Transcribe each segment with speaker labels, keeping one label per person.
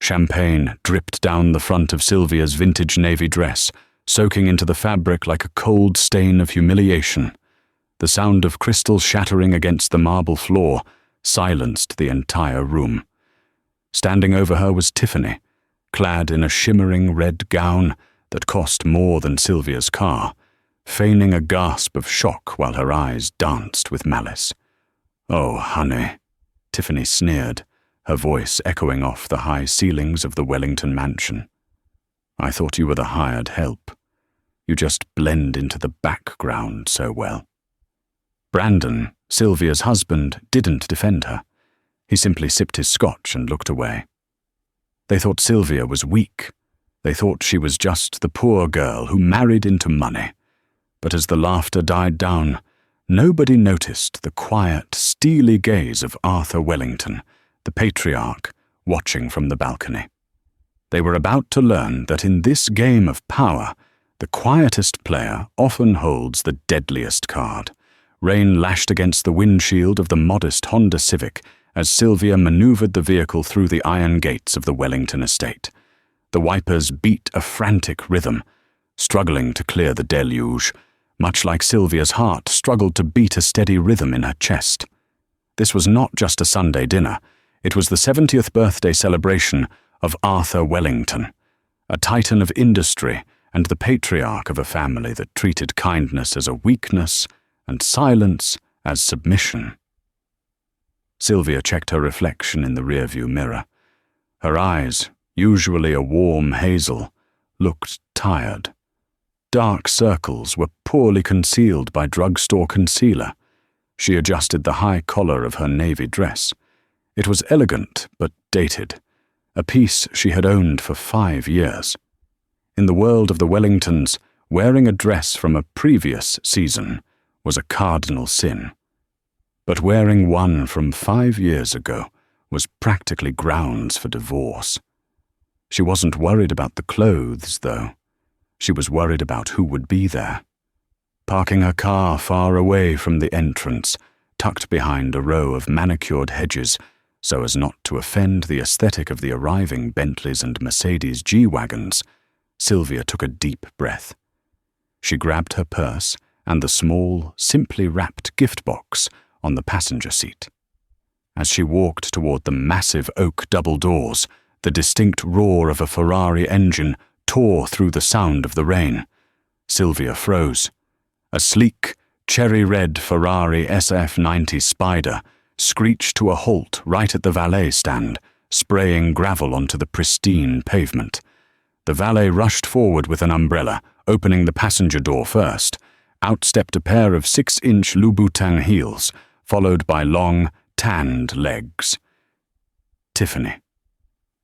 Speaker 1: Champagne dripped down the front of Sylvia's vintage navy dress, soaking into the fabric like a cold stain of humiliation. The sound of crystal shattering against the marble floor silenced the entire room. Standing over her was Tiffany, clad in a shimmering red gown that cost more than Sylvia's car, feigning a gasp of shock while her eyes danced with malice. "Oh, honey," Tiffany sneered, her voice echoing off the high ceilings of the Wellington mansion. "I thought you were the hired help. You just blend into the background so well." Brandon, Sylvia's husband, didn't defend her. He simply sipped his scotch and looked away. They thought Sylvia was weak. They thought she was just the poor girl who married into money. But as the laughter died down, nobody noticed the quiet, steely gaze of Arthur Wellington, the patriarch, watching from the balcony. They were about to learn that in this game of power, the quietest player often holds the deadliest card. Rain lashed against the windshield of the modest Honda Civic as Sylvia maneuvered the vehicle through the iron gates of the Wellington estate. The wipers beat a frantic rhythm, struggling to clear the deluge, much like Sylvia's heart struggled to beat a steady rhythm in her chest. This was not just a Sunday dinner. It was the 70th birthday celebration of Arthur Wellington, a titan of industry and the patriarch of a family that treated kindness as a weakness and silence as submission. Sylvia checked her reflection in the rearview mirror. Her eyes, usually a warm hazel, looked tired. Dark circles were poorly concealed by drugstore concealer. She adjusted the high collar of her navy dress. It was elegant but dated, a piece she had owned for 5 years. In the world of the Wellingtons, wearing a dress from a previous season was a cardinal sin. But wearing one from 5 years ago was practically grounds for divorce. She wasn't worried about the clothes, though. She was worried about who would be there. Parking her car far away from the entrance, tucked behind a row of manicured hedges, so as not to offend the aesthetic of the arriving Bentleys and Mercedes G-Wagons, Sylvia took a deep breath. She grabbed her purse and the small, simply wrapped gift box on the passenger seat. As she walked toward the massive oak double doors, the distinct roar of a Ferrari engine tore through the sound of the rain. Sylvia froze. A sleek, cherry-red Ferrari SF90 Spider screeched to a halt right at the valet stand, spraying gravel onto the pristine pavement. The valet rushed forward with an umbrella, opening the passenger door first. Out stepped a pair of 6-inch Louboutin heels, followed by long, tanned legs. Tiffany.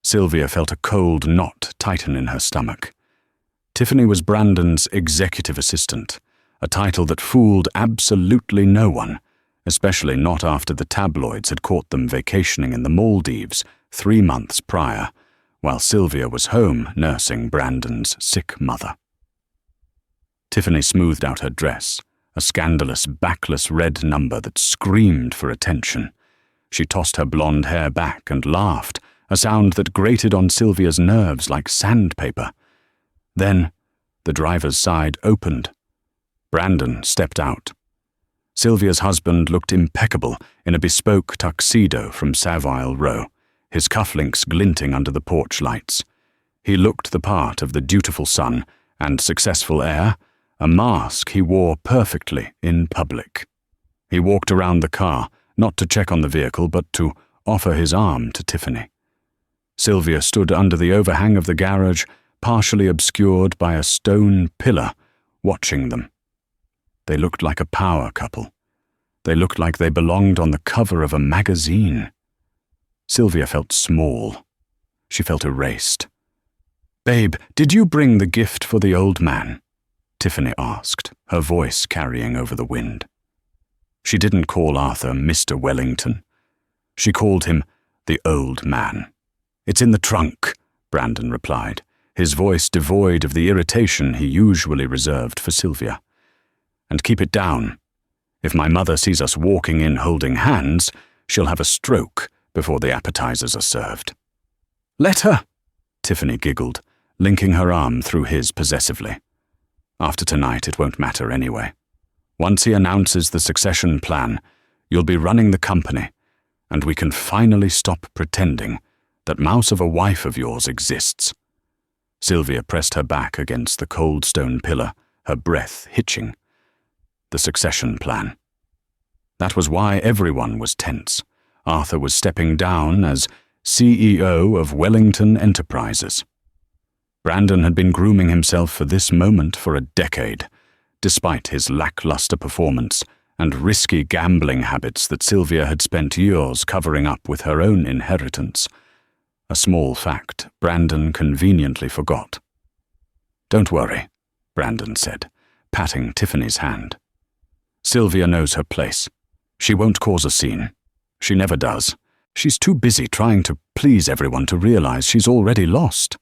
Speaker 1: Sylvia felt a cold knot tighten in her stomach. Tiffany was Brandon's executive assistant, a title that fooled absolutely no one, especially not after the tabloids had caught them vacationing in the Maldives 3 months prior, while Sylvia was home nursing Brandon's sick mother. Tiffany smoothed out her dress, a scandalous backless red number that screamed for attention. She tossed her blonde hair back and laughed, a sound that grated on Sylvia's nerves like sandpaper. Then, the driver's side opened. Brandon stepped out. Sylvia's husband looked impeccable in a bespoke tuxedo from Savile Row, his cufflinks glinting under the porch lights. He looked the part of the dutiful son and successful heir, a mask he wore perfectly in public. He walked around the car, not to check on the vehicle, but to offer his arm to Tiffany. Sylvia stood under the overhang of the garage, partially obscured by a stone pillar, watching them. They looked like a power couple. They looked like they belonged on the cover of a magazine. Sylvia felt small. She felt erased. "Babe, did you bring the gift for the old man?" Tiffany asked, her voice carrying over the wind. She didn't call Arthur Mr. Wellington. She called him the old man. "It's in the trunk," Brandon replied, his voice devoid of the irritation he usually reserved for Sylvia. "And keep it down. If my mother sees us walking in holding hands, she'll have a stroke before the appetizers are served." "Let her," Tiffany giggled, linking her arm through his possessively. After tonight, it won't matter anyway. Once he announces the succession plan, you'll be running the company, and we can finally stop pretending that mouse of a wife of yours exists. Sylvia pressed her back against the cold stone pillar, her breath hitching. The succession plan. That was why everyone was tense. Arthur was stepping down as CEO of Wellington Enterprises. Brandon had been grooming himself for this moment for a decade, despite his lackluster performance and risky gambling habits that Sylvia had spent years covering up with her own inheritance. A small fact Brandon conveniently forgot. "Don't worry," Brandon said, patting Tiffany's hand. "Sylvia knows her place. She won't cause a scene. She never does. She's too busy trying to please everyone to realize she's already lost."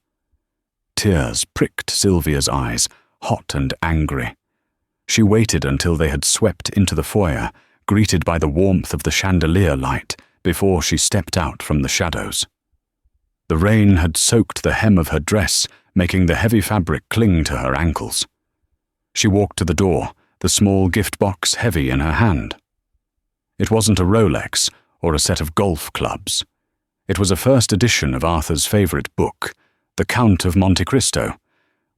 Speaker 1: Tears pricked Sylvia's eyes, hot and angry. She waited until they had swept into the foyer, greeted by the warmth of the chandelier light, before she stepped out from the shadows. The rain had soaked the hem of her dress, making the heavy fabric cling to her ankles. She walked to the door, the small gift box heavy in her hand. It wasn't a Rolex or a set of golf clubs. It was a first edition of Arthur's favorite book, The Count of Monte Cristo,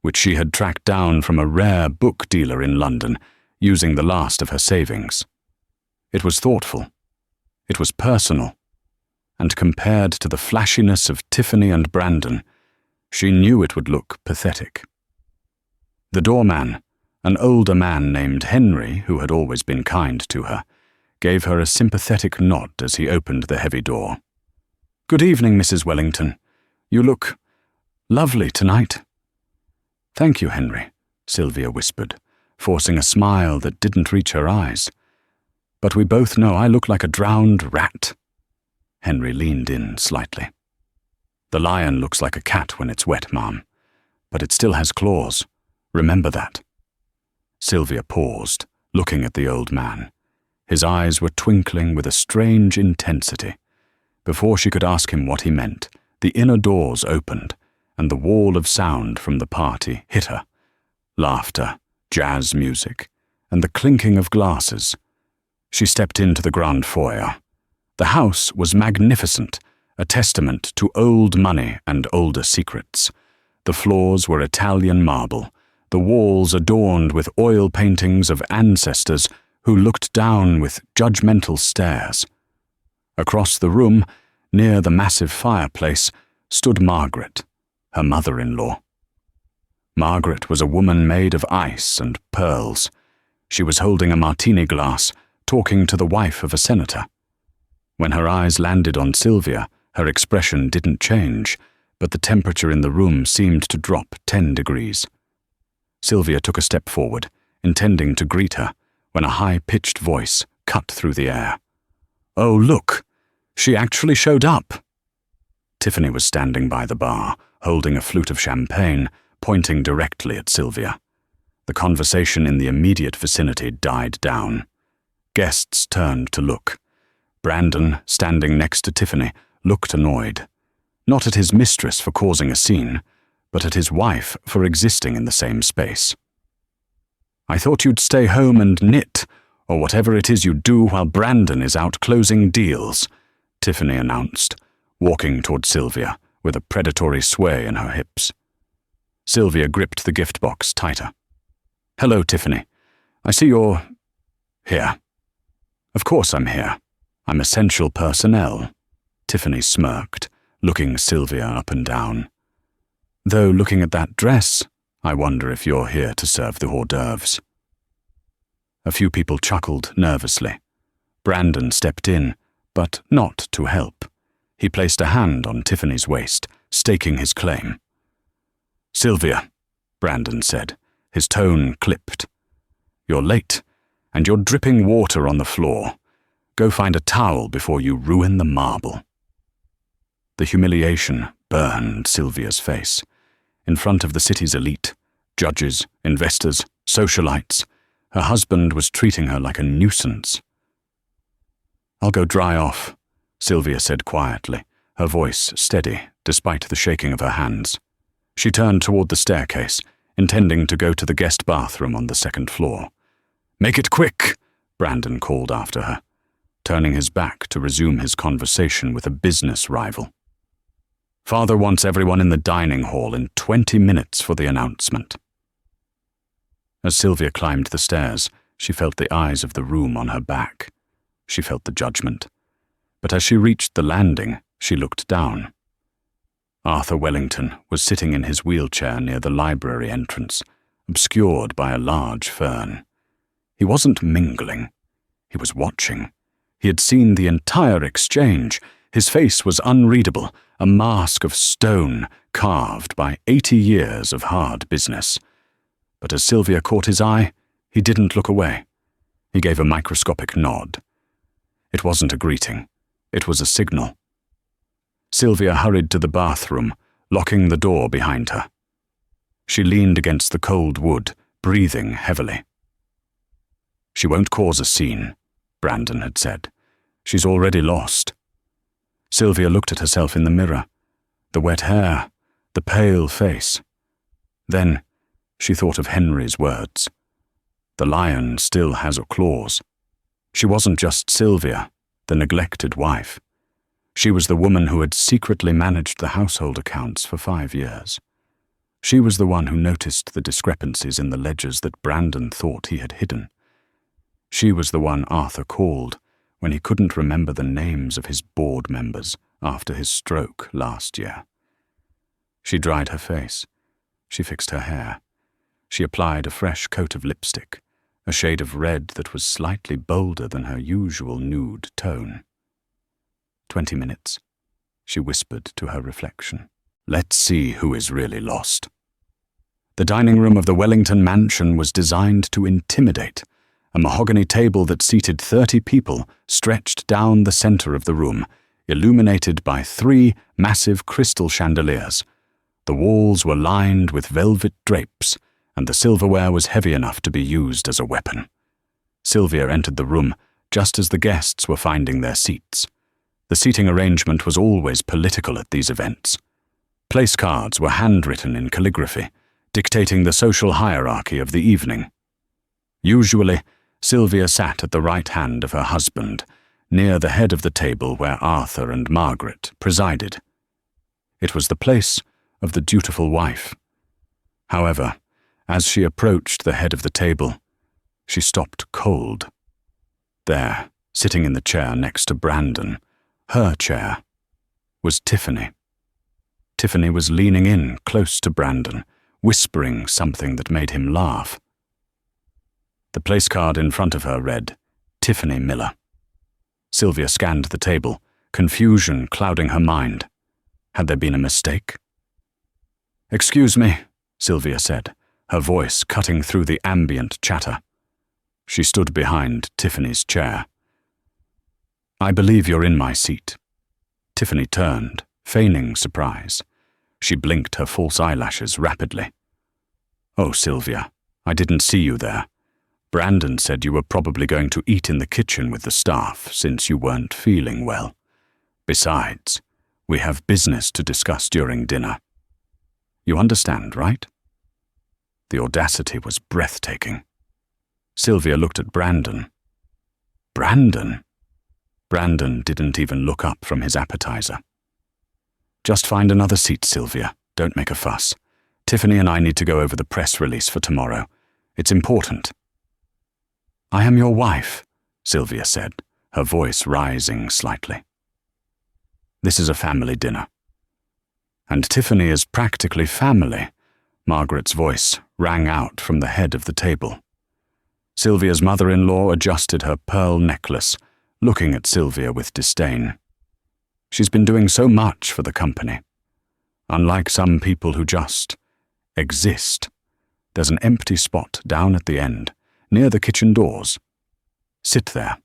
Speaker 1: which she had tracked down from a rare book dealer in London, using the last of her savings. It was thoughtful. It was personal. And compared to the flashiness of Tiffany and Brandon, she knew it would look pathetic. The doorman, an older man named Henry, who had always been kind to her, gave her a sympathetic nod as he opened the heavy door. "Good evening, Mrs. Wellington. You look lovely tonight." "Thank you, Henry," Sylvia whispered, forcing a smile that didn't reach her eyes. "But we both know I look like a drowned rat." Henry leaned in slightly. "The lion looks like a cat when it's wet, Ma'am, but it still has claws. Remember that." Sylvia paused, looking at the old man. His eyes were twinkling with a strange intensity. Before she could ask him what he meant, the inner doors opened, and the wall of sound from the party hit her. Laughter, jazz music, and the clinking of glasses. She stepped into the grand foyer. The house was magnificent, a testament to old money and older secrets. The floors were Italian marble, the walls adorned with oil paintings of ancestors who looked down with judgmental stares. Across the room, near the massive fireplace, stood Margaret, her mother-in-law. Margaret was a woman made of ice and pearls. She was holding a martini glass, talking to the wife of a senator. When her eyes landed on Sylvia, her expression didn't change, but the temperature in the room seemed to drop 10 degrees. Sylvia took a step forward, intending to greet her, when a high-pitched voice cut through the air. "Oh, look! She actually showed up!" Tiffany was standing by the bar, holding a flute of champagne, pointing directly at Sylvia. The conversation in the immediate vicinity died down. Guests turned to look. Brandon, standing next to Tiffany, looked annoyed. Not at his mistress for causing a scene, but at his wife for existing in the same space. "I thought you'd stay home and knit, or whatever it is you do while Brandon is out closing deals," Tiffany announced, walking toward Sylvia with a predatory sway in her hips. Sylvia gripped the gift box tighter. "Hello, Tiffany. I see you're here." "Of course I'm here. I'm essential personnel," Tiffany smirked, looking Sylvia up and down. "Though looking at that dress, I wonder if you're here to serve the hors d'oeuvres." A few people chuckled nervously. Brandon stepped in, but not to help. He placed a hand on Tiffany's waist, staking his claim. "Sylvia," Brandon said, his tone clipped. "You're late, and you're dripping water on the floor. Go find a towel before you ruin the marble." The humiliation burned Sylvia's face. In front of the city's elite, judges, investors, socialites, her husband was treating her like a nuisance. "I'll go dry off," Sylvia said quietly, her voice steady despite the shaking of her hands. She turned toward the staircase, intending to go to the guest bathroom on the second floor. "Make it quick," Brandon called after her, turning his back to resume his conversation with a business rival. "Father wants everyone in the dining hall in 20 minutes for the announcement." As Sylvia climbed the stairs, she felt the eyes of the room on her back. She felt the judgment. But as she reached the landing, she looked down. Arthur Wellington was sitting in his wheelchair near the library entrance, obscured by a large fern. He wasn't mingling. He was watching. He had seen the entire exchange. His face was unreadable, a mask of stone carved by 80 years of hard business. But as Sylvia caught his eye, he didn't look away. He gave a microscopic nod. It wasn't a greeting. It was a signal. Sylvia hurried to the bathroom, locking the door behind her. She leaned against the cold wood, breathing heavily. "She won't cause a scene," Brandon had said. "She's already lost." Sylvia looked at herself in the mirror. The wet hair, the pale face. Then she thought of Henry's words. The lion still has claws. She wasn't just Sylvia, the neglected wife. She was the woman who had secretly managed the household accounts for 5 years. She was the one who noticed the discrepancies in the ledgers that Brandon thought he had hidden. She was the one Arthur called when he couldn't remember the names of his board members after his stroke last year. She dried her face. She fixed her hair. She applied a fresh coat of lipstick, a shade of red that was slightly bolder than her usual nude tone. 20 minutes, she whispered to her reflection. Let's see who is really lost. The dining room of the Wellington mansion was designed to intimidate. A mahogany table that seated 30 people stretched down the center of the room, illuminated by 3 massive crystal chandeliers. The walls were lined with velvet drapes, and the silverware was heavy enough to be used as a weapon. Sylvia entered the room just as the guests were finding their seats. The seating arrangement was always political at these events. Place cards were handwritten in calligraphy, dictating the social hierarchy of the evening. Usually, Sylvia sat at the right hand of her husband, near the head of the table where Arthur and Margaret presided. It was the place of the dutiful wife. However, as she approached the head of the table, she stopped cold. There, sitting in the chair next to Brandon, her chair, was Tiffany. Tiffany was leaning in close to Brandon, whispering something that made him laugh. The place card in front of her read, Tiffany Miller. Sylvia scanned the table, confusion clouding her mind. Had there been a mistake? "Excuse me," Sylvia said, her voice cutting through the ambient chatter. She stood behind Tiffany's chair. "I believe you're in my seat." Tiffany turned, feigning surprise. She blinked her false eyelashes rapidly. "Oh, Sylvia, I didn't see you there. Brandon said you were probably going to eat in the kitchen with the staff since you weren't feeling well. Besides, we have business to discuss during dinner. You understand, right?" The audacity was breathtaking. Sylvia looked at Brandon. Brandon? Brandon didn't even look up from his appetizer. "Just find another seat, Sylvia. Don't make a fuss. Tiffany and I need to go over the press release for tomorrow. It's important." "I am your wife," Sylvia said, her voice rising slightly. "This is a family dinner." "And Tiffany is practically family," Margaret's voice rang out from the head of the table. Sylvia's mother-in-law adjusted her pearl necklace, looking at Sylvia with disdain. She's been doing so much for the company. Unlike some people who just exist, there's an empty spot down at the end, near the kitchen doors. Sit there.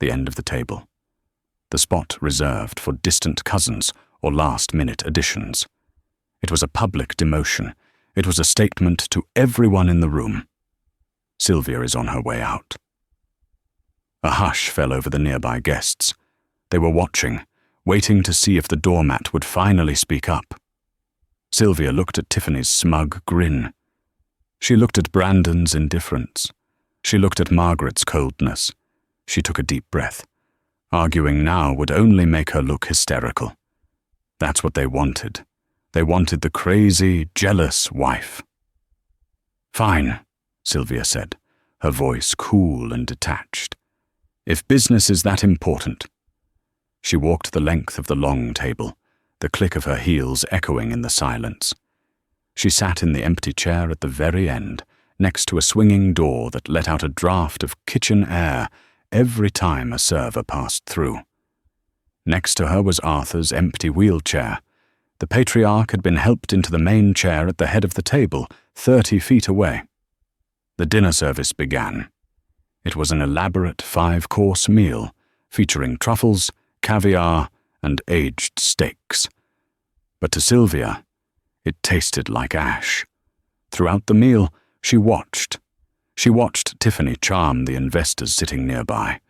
Speaker 1: The end of the table. The spot reserved for distant cousins or last-minute additions. It was a public demotion. It was a statement to everyone in the room. Sylvia is on her way out. A hush fell over the nearby guests. They were watching waiting to see if the doormat would finally speak up. Sylvia looked at Tiffany's smug grin. She looked at Brandon's indifference. She looked at Margaret's coldness. She took a deep breath. Arguing now would only make her look hysterical. That's what they wanted. They wanted the crazy, jealous wife. "Fine," Sylvia said, her voice cool and detached. "If business is that important." She walked the length of the long table, the click of her heels echoing in the silence. She sat in the empty chair at the very end, next to a swinging door that let out a draught of kitchen air every time a server passed through. Next to her was Arthur's empty wheelchair. The patriarch had been helped into the main chair at the head of the table, 30 feet away. The dinner service began. It was an elaborate 5-course meal, featuring truffles, caviar, and aged steaks. But to Sylvia, it tasted like ash. Throughout the meal, she watched. She watched Tiffany charm the investors sitting nearby.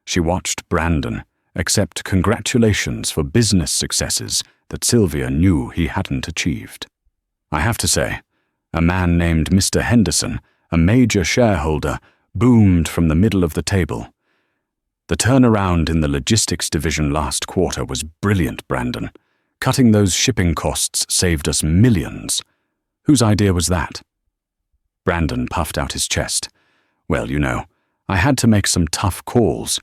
Speaker 1: She watched Brandon accept congratulations for business successes that Sylvia knew he hadn't achieved. I have to say, a man named Mr. Henderson, a major shareholder, boomed from the middle of the table. "The turnaround in the logistics division last quarter was brilliant, Brandon. Cutting those shipping costs saved us millions. Whose idea was that?" Brandon puffed out his chest. "Well, you know, I had to make some tough calls.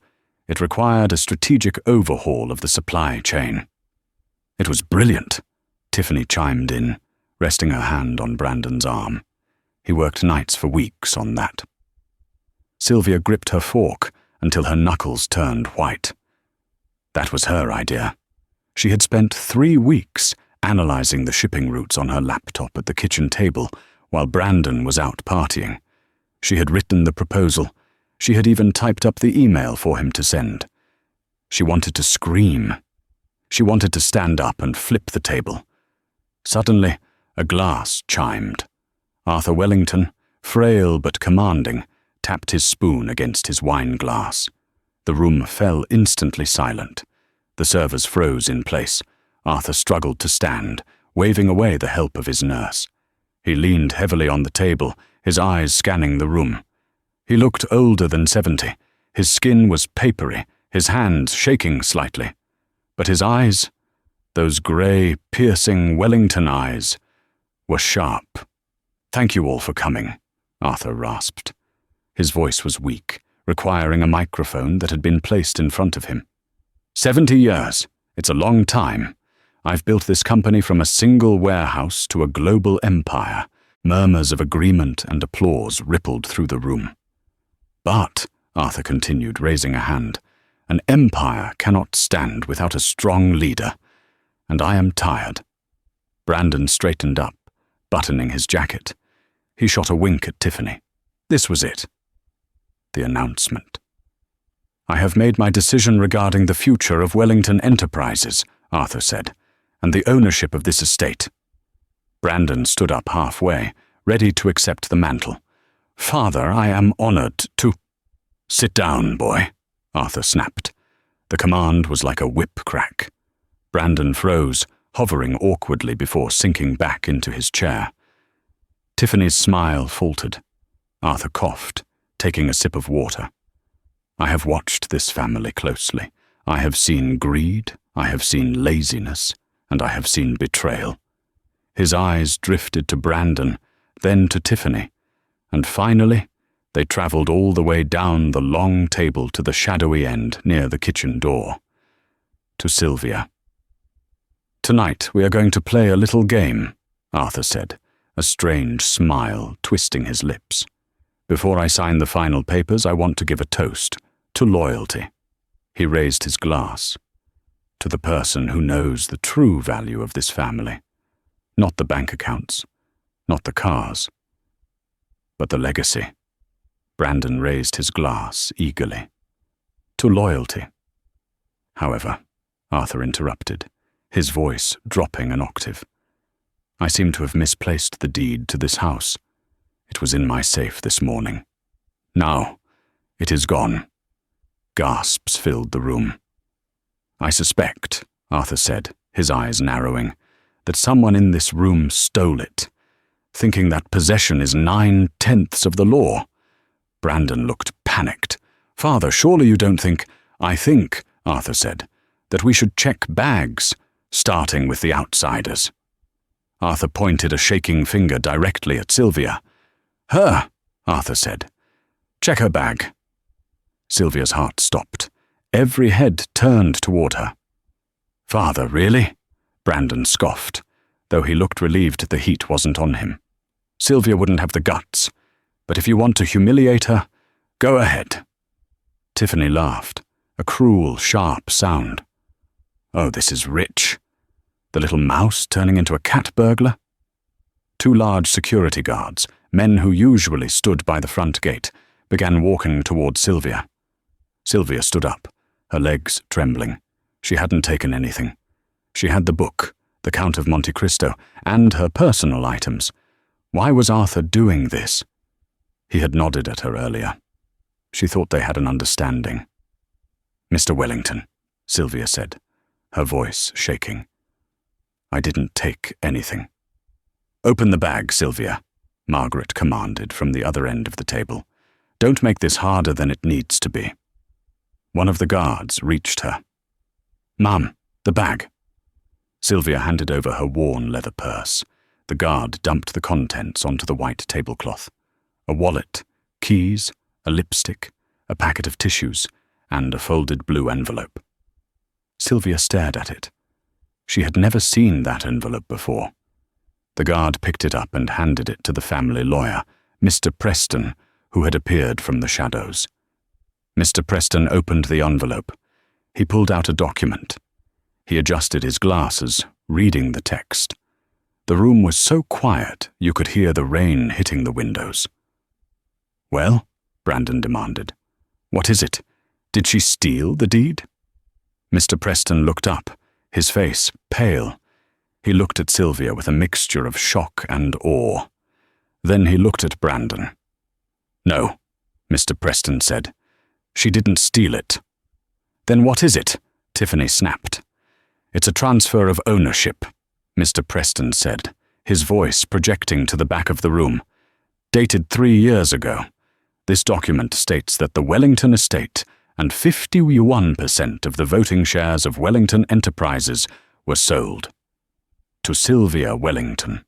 Speaker 1: It required a strategic overhaul of the supply chain." "It was brilliant," Tiffany chimed in, resting her hand on Brandon's arm. "He worked nights for weeks on that." Sylvia gripped her fork until her knuckles turned white. That was her idea. She had spent 3 weeks analyzing the shipping routes on her laptop at the kitchen table while Brandon was out partying. She had written the proposal. She had even typed up the email for him to send. She wanted to scream. She wanted to stand up and flip the table. Suddenly, a glass chimed. Arthur Wellington, frail but commanding, tapped his spoon against his wine glass. The room fell instantly silent. The servers froze in place. Arthur struggled to stand, waving away the help of his nurse. He leaned heavily on the table, his eyes scanning the room. He looked older than 70. His skin was papery, his hands shaking slightly. But his eyes, those grey, piercing Wellington eyes, were sharp. "Thank you all for coming," Arthur rasped. His voice was weak, requiring a microphone that had been placed in front of him. 70 years. It's a long time. I've built this company from a single warehouse to a global empire." Murmurs of agreement and applause rippled through the room. "But," Arthur continued, raising a hand, "an empire cannot stand without a strong leader, and I am tired." Brandon straightened up, buttoning his jacket. He shot a wink at Tiffany. This was it. The announcement. "I have made my decision regarding the future of Wellington Enterprises," Arthur said, "and the ownership of this estate." Brandon stood up halfway, ready to accept the mantle. "Father, I am honored to—" "Sit down, boy," Arthur snapped. The command was like a whip crack. Brandon froze, hovering awkwardly before sinking back into his chair. Tiffany's smile faltered. Arthur coughed, taking a sip of water. "I have watched this family closely. I have seen greed, I have seen laziness, and I have seen betrayal." His eyes drifted to Brandon, then to Tiffany, and finally, they traveled all the way down the long table to the shadowy end near the kitchen door. To Sylvia. "Tonight we are going to play a little game," Arthur said, a strange smile twisting his lips. "Before I sign the final papers, I want to give a toast to loyalty." He raised his glass. "To the person who knows the true value of this family. Not the bank accounts, not the cars, but the legacy." Brandon raised his glass eagerly. "To loyalty." However, Arthur interrupted, his voice dropping an octave. "I seem to have misplaced the deed to this house. It was in my safe this morning. Now, it is gone." Gasps filled the room. "I suspect," Arthur said, his eyes narrowing, "that someone in this room stole it, thinking that possession is 9/10 of the law." Brandon looked panicked. "Father, surely you don't think—" "I think," Arthur said, "that we should check bags, starting with the outsiders." Arthur pointed a shaking finger directly at Sylvia. "Her," Arthur said. "Check her bag." Sylvia's heart stopped. Every head turned toward her. "Father, really?" Brandon scoffed, though he looked relieved the heat wasn't on him. "Sylvia wouldn't have the guts, but if you want to humiliate her, go ahead." Tiffany laughed, a cruel, sharp sound. "Oh, this is rich. The little mouse turning into a cat burglar?" Two large security guards, men who usually stood by the front gate, began walking toward Sylvia. Sylvia stood up, her legs trembling. She hadn't taken anything. She had the book, the Count of Monte Cristo, and her personal items. Why was Arthur doing this? He had nodded at her earlier. She thought they had an understanding. "Mr. Wellington," Sylvia said, her voice shaking. "I didn't take anything." "Open the bag, Sylvia," Margaret commanded from the other end of the table. "Don't make this harder than it needs to be." One of the guards reached her. "Mum, the bag." Sylvia handed over her worn leather purse. The guard dumped the contents onto the white tablecloth. A wallet, keys, a lipstick, a packet of tissues, and a folded blue envelope. Sylvia stared at it. She had never seen that envelope before. The guard picked it up and handed it to the family lawyer, Mr. Preston, who had appeared from the shadows. Mr. Preston opened the envelope. He pulled out a document. He adjusted his glasses, reading the text. The room was so quiet you could hear the rain hitting the windows. "Well?" Brandon demanded. "What is it? Did she steal the deed?" Mr. Preston looked up, his face pale. He looked at Sylvia with a mixture of shock and awe. Then he looked at Brandon. "No," Mr. Preston said. "She didn't steal it." "Then what is it?" Tiffany snapped. "It's a transfer of ownership," Mr. Preston said, his voice projecting to the back of the room. "Dated 3 years ago. This document states that the Wellington estate and 51% of the voting shares of Wellington Enterprises were sold. To Sylvia Wellington."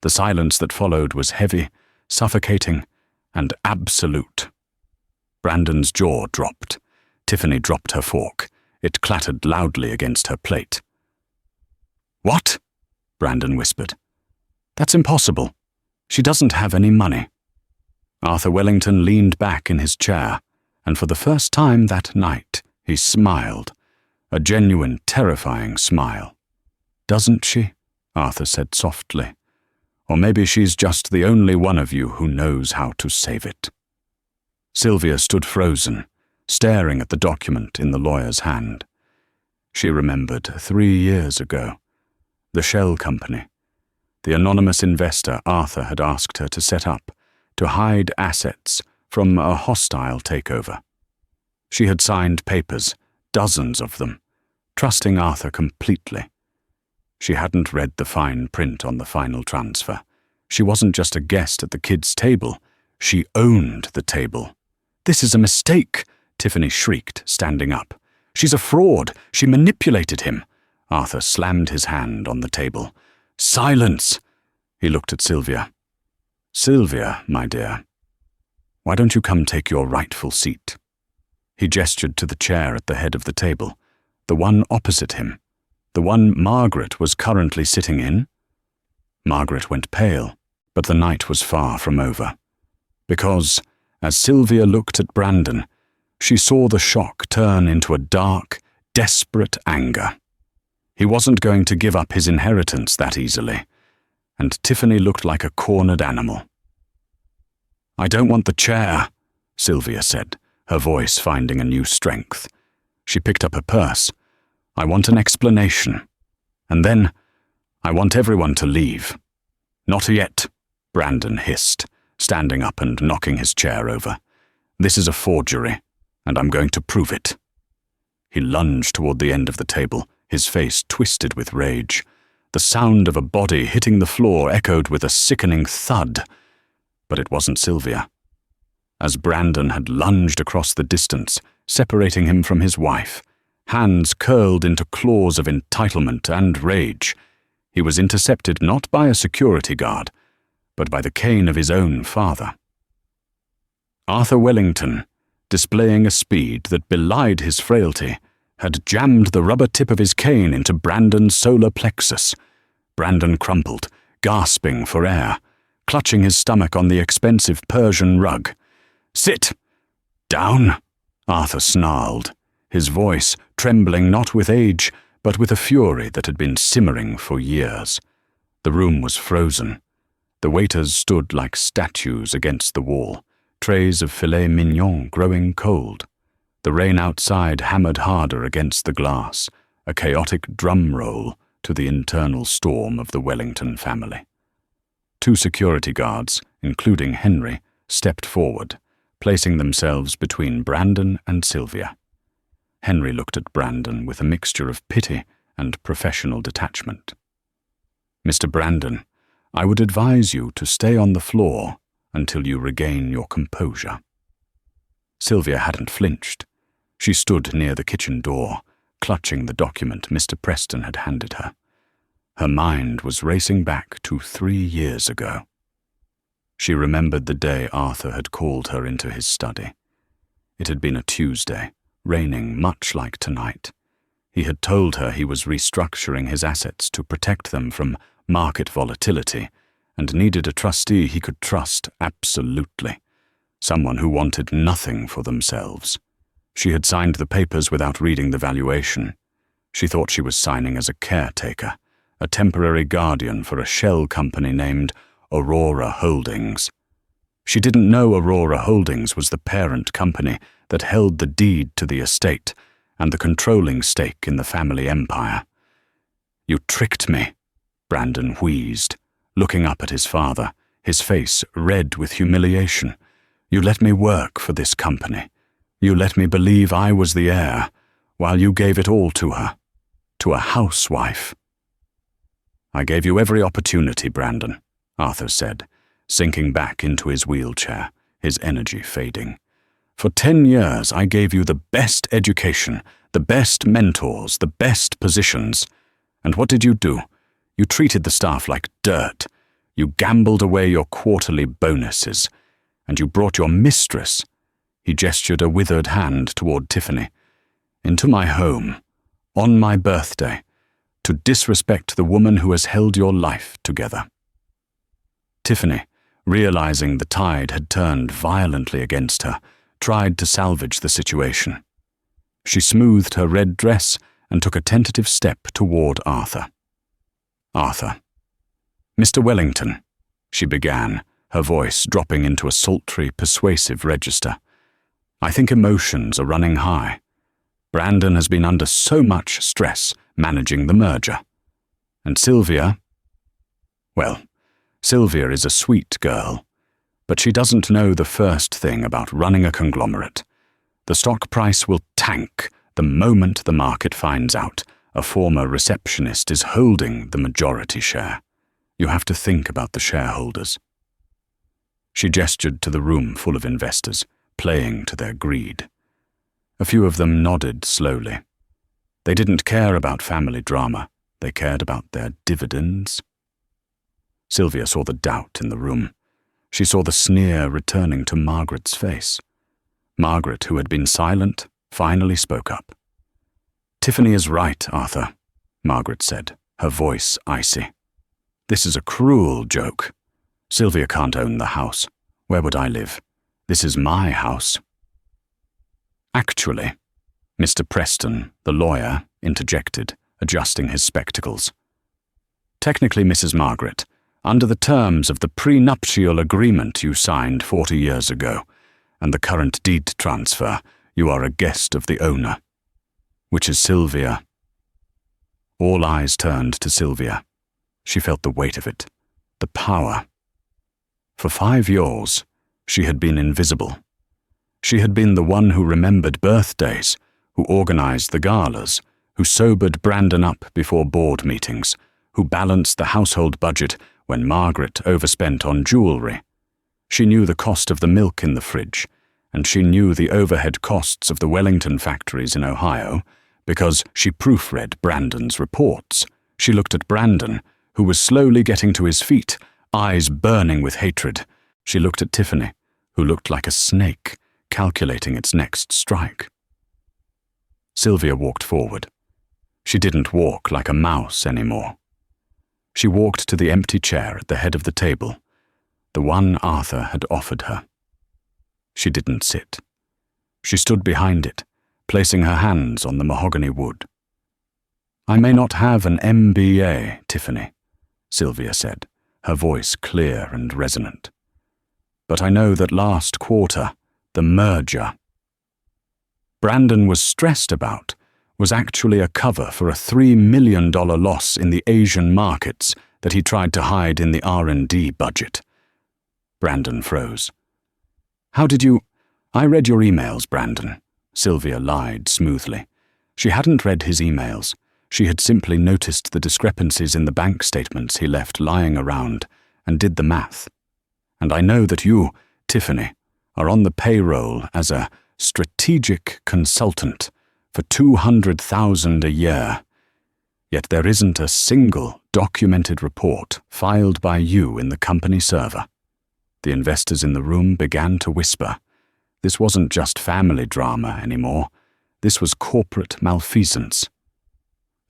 Speaker 1: The silence that followed was heavy, suffocating, and absolute. Brandon's jaw dropped. Tiffany dropped her fork. It clattered loudly against her plate. "What?" Brandon whispered. "That's impossible. She doesn't have any money." Arthur Wellington leaned back in his chair, and for the first time that night he smiled, a genuine, terrifying smile. "Doesn't she?" Arthur said softly. "Or maybe she's just the only one of you who knows how to save it." Sylvia stood frozen, staring at the document in the lawyer's hand. She remembered 3 years ago. The shell company. The anonymous investor Arthur had asked her to set up, to hide assets from a hostile takeover. She had signed papers, dozens of them, trusting Arthur completely. She hadn't read the fine print on the final transfer. She wasn't just a guest at the kids' table. She owned the table. "This is a mistake," Tiffany shrieked, standing up. "She's a fraud. She manipulated him." Arthur slammed his hand on the table. "Silence!" He looked at Sylvia. "Sylvia, my dear, why don't you come take your rightful seat?" He gestured to the chair at the head of the table, the one opposite him, the one Margaret was currently sitting in. Margaret went pale, but the night was far from over. Because, as Sylvia looked at Brandon, she saw the shock turn into a dark, desperate anger. He wasn't going to give up his inheritance that easily, and Tiffany looked like a cornered animal. "I don't want the chair," Sylvia said, her voice finding a new strength. She picked up her purse. "I want an explanation. And then, I want everyone to leave." "Not yet," Brandon hissed, standing up and knocking his chair over. "This is a forgery, and I'm going to prove it." He lunged toward the end of the table, his face twisted with rage. The sound of a body hitting the floor echoed with a sickening thud. But it wasn't Sylvia. As Brandon had lunged across the distance, separating him from his wife, hands curled into claws of entitlement and rage, he was intercepted not by a security guard, but by the cane of his own father. Arthur Wellington, displaying a speed that belied his frailty, had jammed the rubber tip of his cane into Brandon's solar plexus. Brandon crumpled, gasping for air, clutching his stomach on the expensive Persian rug. "Sit! Down!" Arthur snarled, his voice trembling not with age, but with a fury that had been simmering for years. The room was frozen. The waiters stood like statues against the wall, trays of filet mignon growing cold. The rain outside hammered harder against the glass, a chaotic drum roll to the internal storm of the Wellington family. 2 security guards, including Henry, stepped forward, placing themselves between Brandon and Sylvia. Henry looked at Brandon with a mixture of pity and professional detachment. "Mr. Brandon, I would advise you to stay on the floor until you regain your composure." Sylvia hadn't flinched. She stood near the kitchen door, clutching the document Mr. Preston had handed her. Her mind was racing back to 3 years ago. She remembered the day Arthur had called her into his study. It had been a Tuesday, raining much like tonight. He had told her he was restructuring his assets to protect them from market volatility and needed a trustee he could trust absolutely, someone who wanted nothing for themselves. She had signed the papers without reading the valuation. She thought she was signing as a caretaker, a temporary guardian for a shell company named Aurora Holdings. She didn't know Aurora Holdings was the parent company that held the deed to the estate and the controlling stake in the family empire. "You tricked me," Brandon wheezed, looking up at his father, his face red with humiliation. "You let me work for this company. You let me believe I was the heir, while you gave it all to her, to a housewife." "I gave you every opportunity, Brandon," Arthur said, sinking back into his wheelchair, his energy fading. "For 10 years I gave you the best education, the best mentors, the best positions. And what did you do? You treated the staff like dirt. You gambled away your quarterly bonuses. And you brought your mistress," he gestured a withered hand toward Tiffany, "into my home, on my birthday, to disrespect the woman who has held your life together." Tiffany, realizing the tide had turned violently against her, tried to salvage the situation. She smoothed her red dress and took a tentative step toward Arthur. "Arthur." "Mr. Wellington," she began, her voice dropping into a sultry, persuasive register. "I think emotions are running high. Brandon has been under so much stress managing the merger. And Sylvia, well, Sylvia is a sweet girl, but she doesn't know the first thing about running a conglomerate. The stock price will tank the moment the market finds out a former receptionist is holding the majority share. You have to think about the shareholders." She gestured to the room full of investors, playing to their greed. A few of them nodded slowly. They didn't care about family drama. They cared about their dividends. Sylvia saw the doubt in the room. She saw the sneer returning to Margaret's face. Margaret, who had been silent, finally spoke up. "Tiffany is right, Arthur," Margaret said, her voice icy. "This is a cruel joke. Sylvia can't own the house. Where would I live? This is my house." "Actually," Mr. Preston, the lawyer, interjected, adjusting his spectacles. "Technically, Mrs. Margaret, under the terms of the prenuptial agreement you signed 40 years ago, and the current deed transfer, you are a guest of the owner, which is Sylvia." All eyes turned to Sylvia. She felt the weight of it, the power. For 5 years, she had been invisible. She had been the one who remembered birthdays, who organized the galas, who sobered Brandon up before board meetings, who balanced the household budget when Margaret overspent on jewelry. She knew the cost of the milk in the fridge, and she knew the overhead costs of the Wellington factories in Ohio because she proofread Brandon's reports. She looked at Brandon, who was slowly getting to his feet, eyes burning with hatred. She looked at Tiffany, who looked like a snake, calculating its next strike. Sylvia walked forward. She didn't walk like a mouse anymore. She walked to the empty chair at the head of the table, the one Arthur had offered her. She didn't sit. She stood behind it, placing her hands on the mahogany wood. "I may not have an MBA, Tiffany," Sylvia said, her voice clear and resonant. "But I know that last quarter, the merger Brandon was stressed about was actually a cover for a $3 million loss in the Asian markets that he tried to hide in the R&D budget." Brandon froze. "How did you—" "I read your emails, Brandon," Sylvia lied smoothly. She hadn't read his emails. She had simply noticed the discrepancies in the bank statements he left lying around and did the math. "And I know that you, Tiffany, are on the payroll as a strategic consultant for $200,000 a year. Yet there isn't a single documented report filed by you in the company server." The investors in the room began to whisper. This wasn't just family drama anymore. This was corporate malfeasance.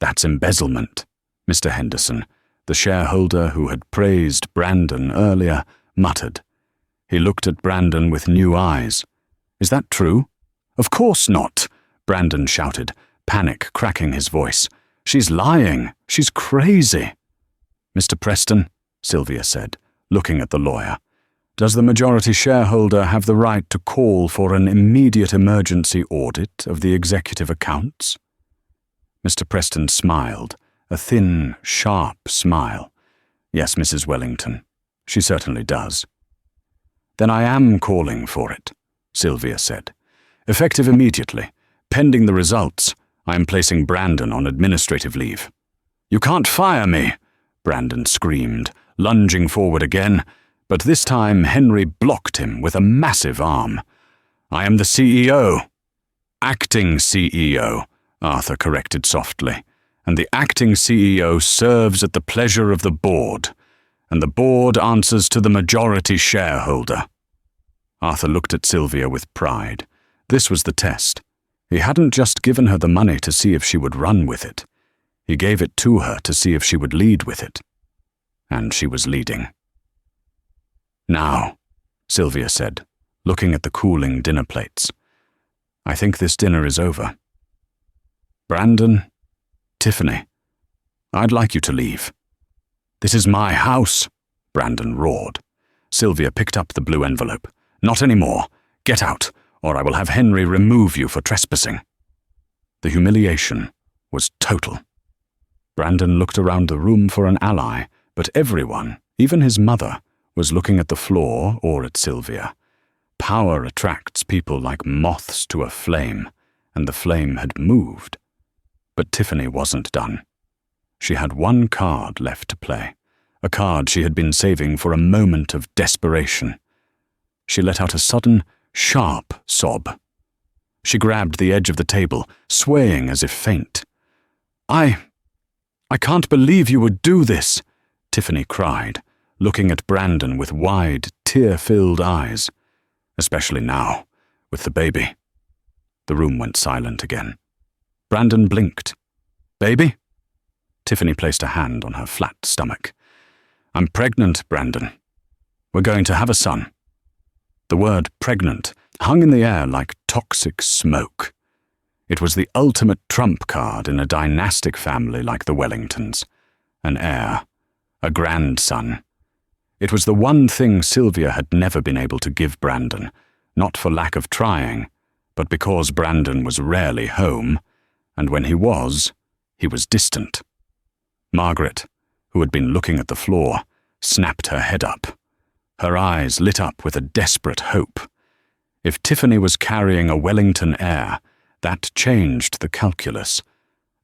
Speaker 1: "That's embezzlement," Mr. Henderson, the shareholder who had praised Brandon earlier, muttered. He looked at Brandon with new eyes. "Is that true?" "Of course not," Brandon shouted, panic cracking his voice. "She's lying. She's crazy." "Mr. Preston," Sylvia said, looking at the lawyer, "does the majority shareholder have the right to call for an immediate emergency audit of the executive accounts?" Mr. Preston smiled, a thin, sharp smile. "Yes, Mrs. Wellington, she certainly does." "Then I am calling for it," Sylvia said. "Effective immediately. Pending the results, I am placing Brandon on administrative leave." "You can't fire me," Brandon screamed, lunging forward again, but this time Henry blocked him with a massive arm. "I am the CEO." "Acting CEO," Arthur corrected softly, "and the acting CEO serves at the pleasure of the board, and the board answers to the majority shareholder." Arthur looked at Sylvia with pride. This was the test. He hadn't just given her the money to see if she would run with it. He gave it to her to see if she would lead with it. And she was leading. "Now," Sylvia said, looking at the cooling dinner plates, "I think this dinner is over. Brandon, Tiffany, I'd like you to leave." "This is my house," Brandon roared. Sylvia picked up the blue envelope. "Not anymore. Get out, or I will have Henry remove you for trespassing." The humiliation was total. Brandon looked around the room for an ally, but everyone, even his mother, was looking at the floor or at Sylvia. Power attracts people like moths to a flame, and the flame had moved. But Tiffany wasn't done. She had one card left to play, a card she had been saving for a moment of desperation. She let out a sudden, sharp sob. She grabbed the edge of the table, swaying as if faint. I can't believe you would do this," Tiffany cried, looking at Brandon with wide, tear-filled eyes. "Especially now, with the baby." The room went silent again. Brandon blinked. "Baby?" Tiffany placed a hand on her flat stomach. "I'm pregnant, Brandon. We're going to have a son." The word pregnant hung in the air like toxic smoke. It was the ultimate trump card in a dynastic family like the Wellingtons. An heir, a grandson. It was the one thing Sylvia had never been able to give Brandon, not for lack of trying, but because Brandon was rarely home, and when he was distant. Margaret, who had been looking at the floor, snapped her head up. Her eyes lit up with a desperate hope. If Tiffany was carrying a Wellington heir, That changed the calculus.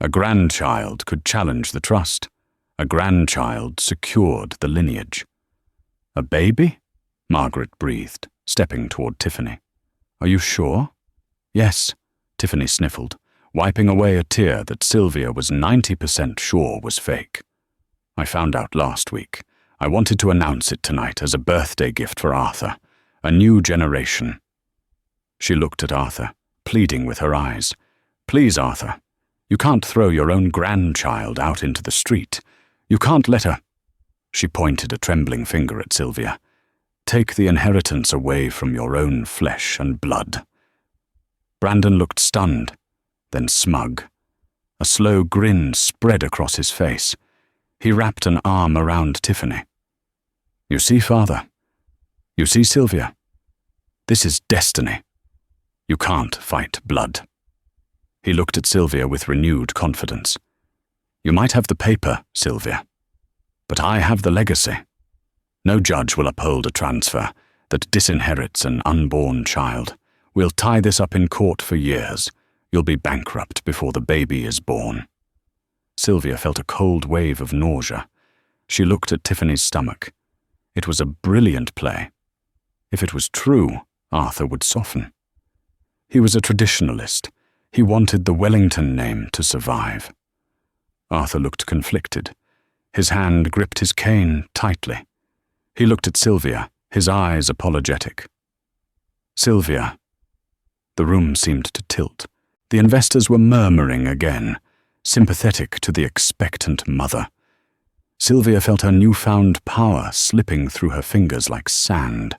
Speaker 1: A grandchild could challenge the trust. A grandchild secured the lineage. "A baby?" Margaret breathed, stepping toward Tiffany. "Are you sure?" "Yes," Tiffany sniffled, wiping away a tear that Sylvia was 90% sure was fake. "I found out last week. I wanted to announce it tonight as a birthday gift for Arthur. A new generation." She looked at Arthur, pleading with her eyes. "Please, Arthur. You can't throw your own grandchild out into the street. You can't let her—" She pointed a trembling finger at Sylvia. "Take the inheritance away from your own flesh and blood." Brandon looked stunned, then smug. A slow grin spread across his face. He wrapped an arm around Tiffany. "You see, Father? You see, Sylvia? This is destiny. You can't fight blood." He looked at Sylvia with renewed confidence. "You might have the paper, Sylvia, but I have the legacy. No judge will uphold a transfer that disinherits an unborn child. We'll tie this up in court for years. You'll be bankrupt before the baby is born." Sylvia felt a cold wave of nausea. She looked at Tiffany's stomach. It was a brilliant play. If it was true, Arthur would soften. He was a traditionalist. He wanted the Wellington name to survive. Arthur looked conflicted. His hand gripped his cane tightly. He looked at Sylvia, his eyes apologetic. "Sylvia." The room seemed to tilt. The investors were murmuring again, sympathetic to the expectant mother. Sylvia felt her newfound power slipping through her fingers like sand.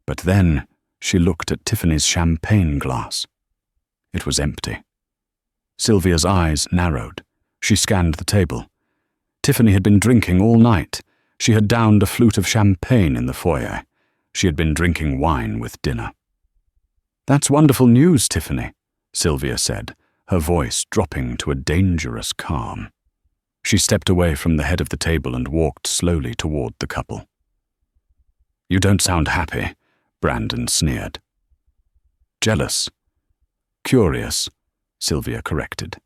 Speaker 1: But then she looked at Tiffany's champagne glass. It was empty. Sylvia's eyes narrowed. She scanned the table. Tiffany had been drinking all night. She had downed a flute of champagne in the foyer. She had been drinking wine with dinner. "That's wonderful news, Tiffany," Sylvia said, her voice dropping to a dangerous calm. She stepped away from the head of the table and walked slowly toward the couple. "You don't sound happy," Brandon sneered. "Jealous." "Curious," Sylvia corrected.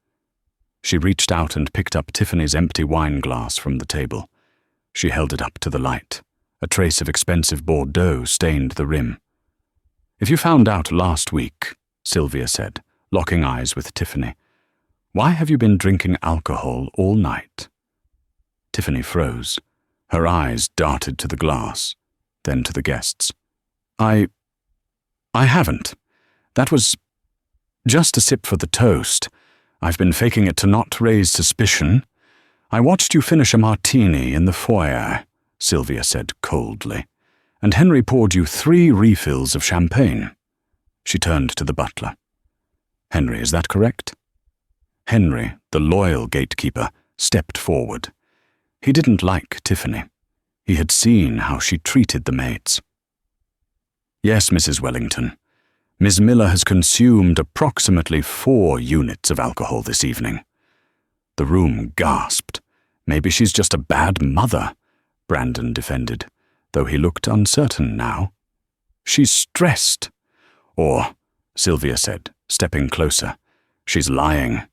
Speaker 1: She reached out and picked up Tiffany's empty wine glass from the table. She held it up to the light. A trace of expensive Bordeaux stained the rim. "If you found out last week," Sylvia said, locking eyes with Tiffany, "why have you been drinking alcohol all night?" Tiffany froze. Her eyes darted to the glass, then to the guests. I haven't. That was just a sip for the toast. I've been faking it to not raise suspicion. I watched you finish a martini in the foyer," Sylvia said coldly, "and Henry poured you 3 refills of champagne." She turned to the butler. "Henry, is that correct?" Henry, the loyal gatekeeper, stepped forward. He didn't like Tiffany. He had seen how she treated the maids. "Yes, Mrs. Wellington. Miss Miller has consumed approximately 4 units of alcohol this evening." The room gasped. "Maybe she's just a bad mother," Brandon defended, though he looked uncertain now. "She's stressed." "Or," Sylvia said, stepping closer, "she's lying.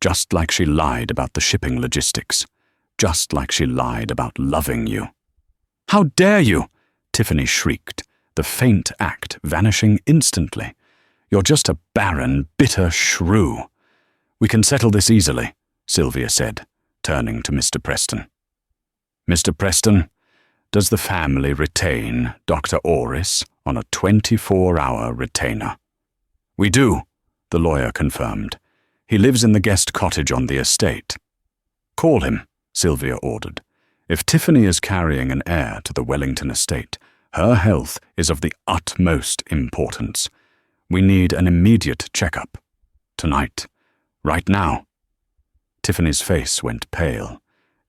Speaker 1: Just like she lied about the shipping logistics. Just like she lied about loving you." "How dare you!" Tiffany shrieked, the faint act vanishing instantly. "You're just a barren, bitter shrew." "We can settle this easily," Sylvia said, turning to Mr. Preston. "Mr. Preston, does the family retain Dr. Orris on a 24-hour retainer?" "We do," the lawyer confirmed. "He lives in the guest cottage on the estate." "Call him," Sylvia ordered. "If Tiffany is carrying an heir to the Wellington estate, her health is of the utmost importance. We need an immediate checkup. Tonight. Right now." Tiffany's face went pale.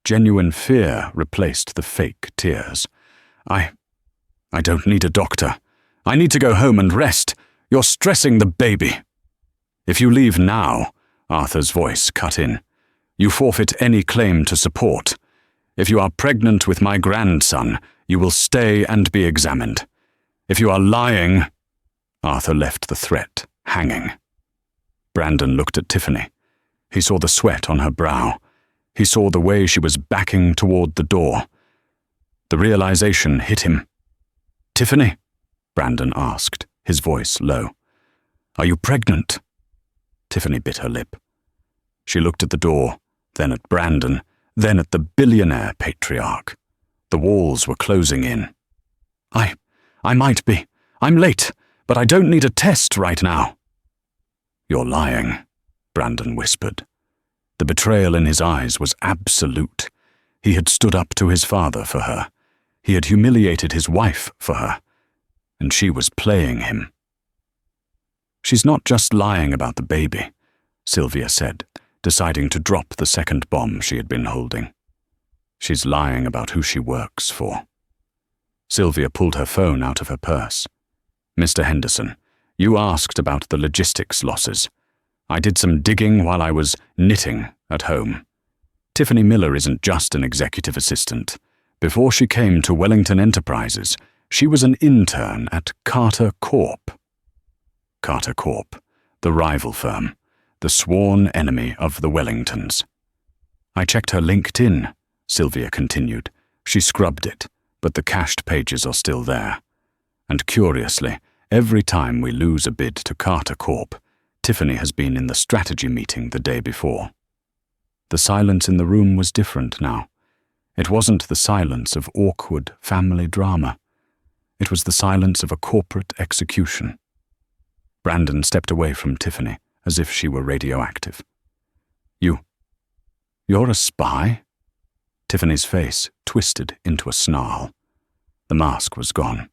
Speaker 1: Genuine fear replaced the fake tears. I don't need a doctor. I need to go home and rest. You're stressing the baby." "If you leave now," Arthur's voice cut in, "you forfeit any claim to support. If you are pregnant with my grandson, you will stay and be examined. If you are lying—" Arthur left the threat hanging. Brandon looked at Tiffany. He saw the sweat on her brow. He saw the way she was backing toward the door. The realization hit him. "Tiffany?" Brandon asked, his voice low. "Are you pregnant?" Tiffany bit her lip. She looked at the door, then at Brandon, then at the billionaire patriarch. The walls were closing in. I might be. I'm late, but I don't need a test right now." "You're lying," Brandon whispered. The betrayal in his eyes was absolute. He had stood up to his father for her. He had humiliated his wife for her. And she was playing him. "She's not just lying about the baby," Sylvia said, deciding to drop the second bomb she had been holding. "She's lying about who she works for." Sylvia pulled her phone out of her purse. "Mr. Henderson, you asked about the logistics losses. I did some digging while I was knitting at home. Tiffany Miller isn't just an executive assistant. Before she came to Wellington Enterprises, she was an intern at Carter Corp. Carter Corp, the rival firm, the sworn enemy of the Wellingtons. I checked her LinkedIn," Sylvia continued. She scrubbed it, but the cached pages are still there. And curiously, every time we lose a bid to Carter Corp, Tiffany has been in the strategy meeting the day before. The silence in the room was different now. It wasn't the silence of awkward family drama. It was the silence of a corporate execution. Brandon stepped away from Tiffany, as if she were radioactive. You're a spy?" Tiffany's face twisted into a snarl. The mask was gone.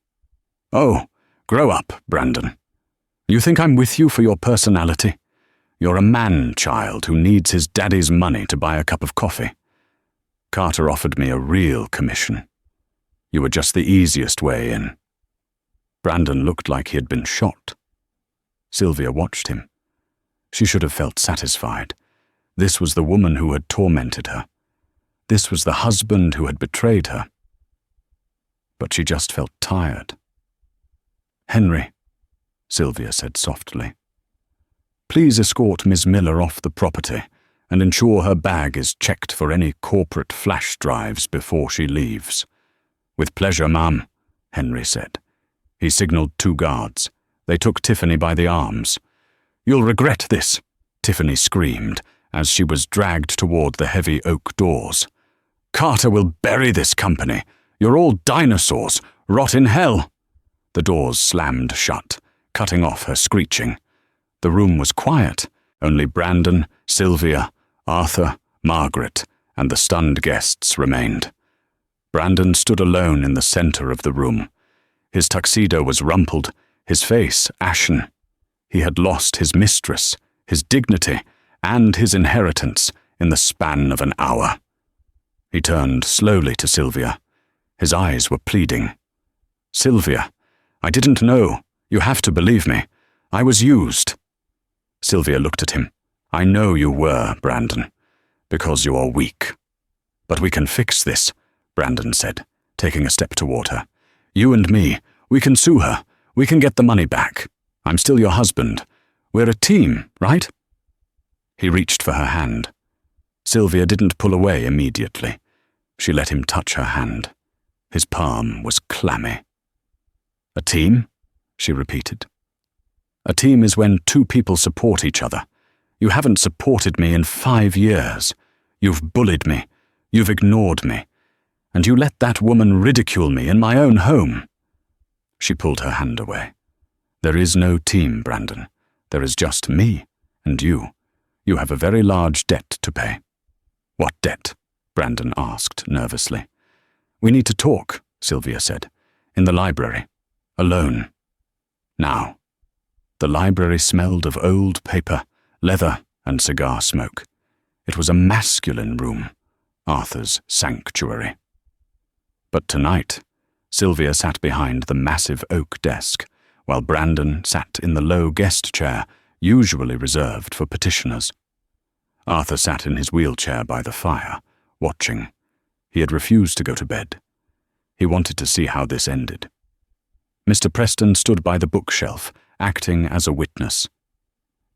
Speaker 1: "Oh, grow up, Brandon. You think I'm with you for your personality? You're a man-child who needs his daddy's money to buy a cup of coffee. Carter offered me a real commission. You were just the easiest way in." Brandon looked like he had been shot. Sylvia watched him. She should have felt satisfied. This was the woman who had tormented her. This was the husband who had betrayed her. But she just felt tired. "Henry," Sylvia said softly, "please escort Miss Miller off the property and ensure her bag is checked for any corporate flash drives before she leaves." "With pleasure, ma'am," Henry said. He signaled 2 guards. They took Tiffany by the arms. "You'll regret this," Tiffany screamed as she was dragged toward the heavy oak doors. "Carter will bury this company. You're all dinosaurs. Rot in hell." The doors slammed shut, cutting off her screeching. The room was quiet. Only Brandon, Sylvia, Arthur, Margaret, and the stunned guests remained. Brandon stood alone in the center of the room. His tuxedo was rumpled, his face ashen. He had lost his mistress, his dignity, and his inheritance in the span of an hour. He turned slowly to Sylvia. His eyes were pleading. "Sylvia, I didn't know. You have to believe me. I was used." Sylvia looked at him. "I know you were, Brandon, because you are weak. But we can fix this," Brandon said, taking a step toward her. "You and me, we can sue her. We can get the money back. I'm still your husband. We're a team, right?" He reached for her hand. Sylvia didn't pull away immediately. She let him touch her hand. His palm was clammy. "A team?" she repeated. "A team is when 2 people support each other. You haven't supported me in 5 years. You've bullied me. You've ignored me. And you let that woman ridicule me in my own home." She pulled her hand away. "There is no team, Brandon. There is just me and you. You have a very large debt to pay." "What debt?" Brandon asked nervously. "We need to talk," Sylvia said. "In the library. Alone. Now." The library smelled of old paper, leather, and cigar smoke. It was a masculine room, Arthur's sanctuary. But tonight, Sylvia sat behind the massive oak desk, while Brandon sat in the low guest chair usually reserved for petitioners. Arthur sat in his wheelchair by the fire, watching. He had refused to go to bed. He wanted to see how this ended. Mr. Preston stood by the bookshelf, acting as a witness.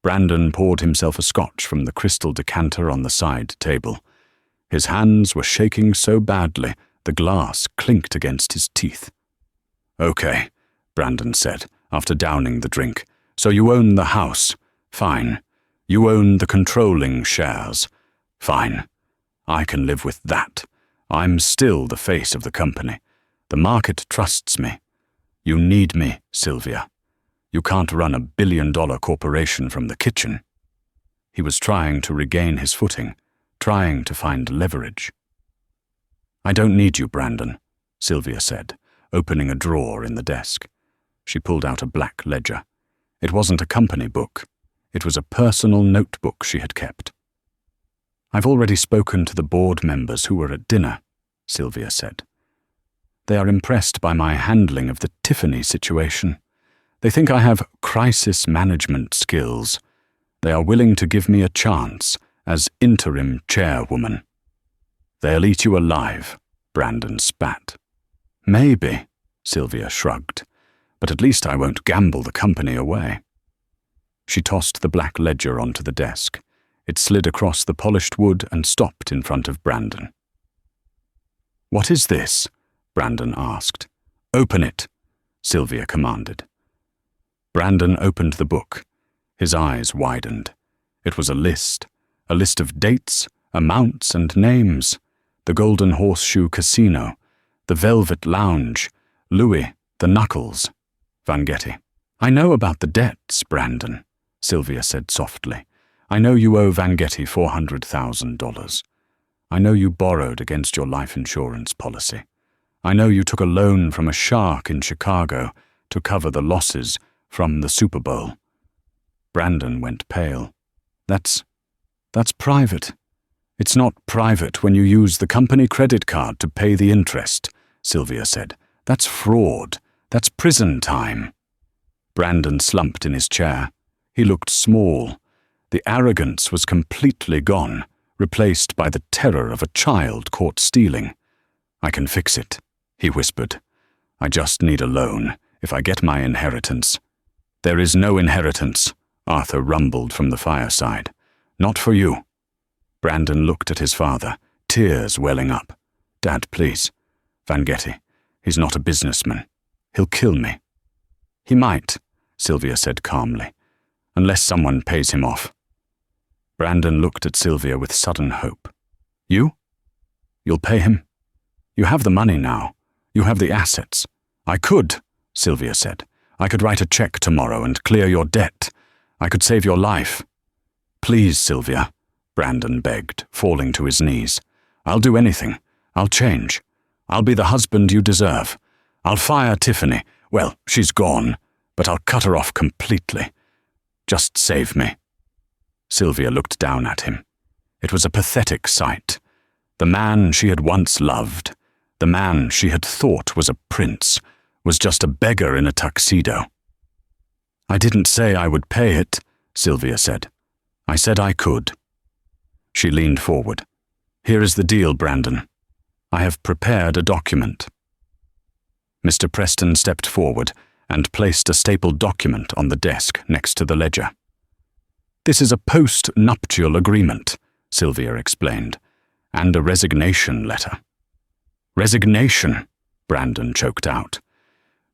Speaker 1: Brandon poured himself a scotch from the crystal decanter on the side table. His hands were shaking so badly the glass clinked against his teeth. "Okay," Brandon said, after downing the drink. "So you own the house. Fine. You own the controlling shares. Fine. I can live with that. I'm still the face of the company. The market trusts me. You need me, Sylvia. You can't run a billion-dollar corporation from the kitchen." He was trying to regain his footing, trying to find leverage. "I don't need you, Brandon," Sylvia said, opening a drawer in the desk. She pulled out a black ledger. It wasn't a company book. It was a personal notebook she had kept. "I've already spoken to the board members who were at dinner," Sylvia said. "They are impressed by my handling of the Tiffany situation. They think I have crisis management skills. They are willing to give me a chance as interim chairwoman." "They'll eat you alive," Brandon spat. "Maybe," Sylvia shrugged, "but at least I won't gamble the company away." She tossed the black ledger onto the desk. It slid across the polished wood and stopped in front of Brandon. "What is this?" Brandon asked. "Open it," Sylvia commanded. Brandon opened the book. His eyes widened. It was a list of dates, amounts, and names. The Golden Horseshoe Casino, the Velvet Lounge, Louis, the Knuckles, Vangetti. "I know about the debts, Brandon," Sylvia said softly. "I know you owe Vangetti $400,000. I know you borrowed against your life insurance policy. I know you took a loan from a shark in Chicago to cover the losses from the Super Bowl." Brandon went pale. That's private." "It's not private when you use the company credit card to pay the interest," Sylvia said. "That's fraud. That's prison time." Brandon slumped in his chair. He looked small. The arrogance was completely gone, replaced by the terror of a child caught stealing. "I can fix it," he whispered. "I just need a loan, if I get my inheritance." "There is no inheritance," Arthur rumbled from the fireside. "Not for you." Brandon looked at his father, tears welling up. "Dad, please. Vangetti. He's not a businessman. He'll kill me." "He might," Sylvia said calmly, "unless someone pays him off." Brandon looked at Sylvia with sudden hope. "You? You'll pay him? You have the money now. You have the assets." "I could," Sylvia said. "I could write a check tomorrow and clear your debt. I could save your life." "Please, Sylvia," Brandon begged, falling to his knees. "I'll do anything. I'll change. I'll be the husband you deserve. I'll fire Tiffany. Well, she's gone, but I'll cut her off completely. Just save me." Sylvia looked down at him. It was a pathetic sight. The man she had once loved, the man she had thought was a prince, was just a beggar in a tuxedo. "I didn't say I would pay it," Sylvia said. "I said I could." She leaned forward. "Here is the deal, Brandon. I have prepared a document." Mr. Preston stepped forward and placed a stapled document on the desk next to the ledger. "This is a post-nuptial agreement," Sylvia explained, "and a resignation letter." "Resignation," Brandon choked out.